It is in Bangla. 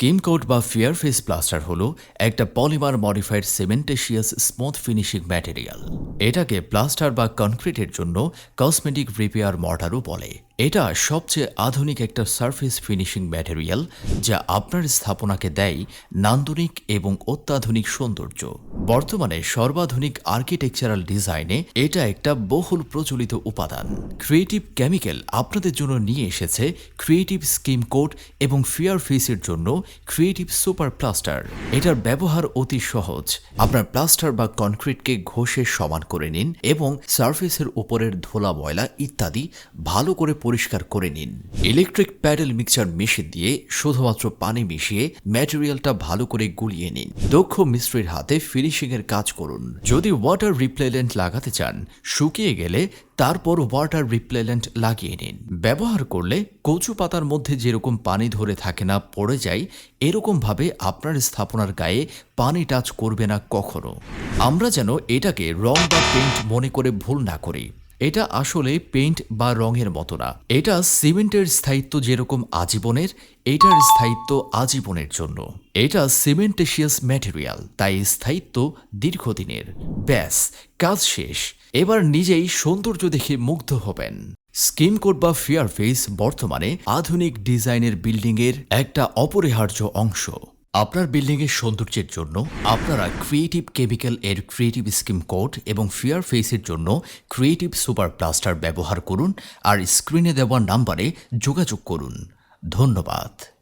স্কিম কোট বা ফেয়ার ফেস প্লাস্টার হলো একটা polymer modified cementitious smooth finishing material. এটাকে প্লাস্টার বা কনক্রিটের জন্য কসমেটিক রিপেয়ার মর্টারও বলে। এটা সবচেয়ে আধুনিক একটা সারফেস ফিনিশিং ম্যাটেরিয়াল যা আপনার স্থাপনাকে দেয় নান্দনিক এবং অত্যাধুনিক সৌন্দর্য। বর্তমানে সর্বাধুনিক আর্কিটেকচারাল ডিজাইনে এটা একটা বহুল প্রচলিত উপাদান। ক্রিয়েটিভ কেমিক্যাল আপনাদের জন্য নিয়ে এসেছে ক্রিয়েটিভ স্কিম কোট এবং ফেয়ার ফেসের জন্য ক্রিয়েটিভ সুপার প্লাস্টার। এটার ব্যবহার অতি সহজ। আপনার প্লাস্টার বা কনক্রিটকে ঘষে সমান করে নিন এবং সারফেসের উপরের ধুলা ময়লা ইত্যাদি ভালো করে পরিষ্কার করে নিন। ইলেকট্রিক প্যাডেল মিক্সচার মেশিন দিয়ে শুধুমাত্র পানি মিশিয়ে ম্যাটেরিয়ালটা ভালো করে গুলিয়ে নিন। দক্ষ মিস্ত্রির হাতে ফিনিশিং এর কাজ করুন। যদি ওয়াটার রিপ্লেলেন্ট লাগাতে চান, শুকিয়ে গেলে তারপর ওয়াটার রিপ্লেলেন্ট লাগিয়ে নিন। ব্যবহার করলে কচু পাতার মধ্যে যেরকম পানি ধরে থাকে না, পড়ে যায়, এরকম ভাবে আপনার স্থাপনার গায়ে পানি টাচ করবে না কখনো। আমরা যেন এটাকে রং বা পেইন্ট মনে করে ভুল না করি। এটা আসলে পেইন্ট বা রঙের মতো না। এটা সিমেন্টের স্থায়িত্ব যেরকম আজীবনের, এটার স্থায়িত্ব আজীবনের জন্য। এটা সিমেন্টেশিয়াস ম্যাটেরিয়াল, তাই স্থায়িত্ব দীর্ঘদিনের। ব্যাস, কাজ শেষ। এবার নিজেই সৌন্দর্য দেখে মুগ্ধ হবেন। স্কিম কোট বা ফেয়ার ফেস বর্তমানে আধুনিক ডিজাইনের বিল্ডিংয়ের একটা অপরিহার্য অংশ। আপনার বিল্ডিংয়ের সৌন্দর্যের জন্য আপনারা ক্রিয়েটিভ কেমিক্যাল এর ক্রিয়েটিভ স্কিম কোট এবং ফেয়ার ফেসের জন্য ক্রিয়েটিভ সুপার প্লাস্টার ব্যবহার করুন আর স্ক্রিনে দেওয়া নাম্বারে যোগাযোগ করুন। ধন্যবাদ।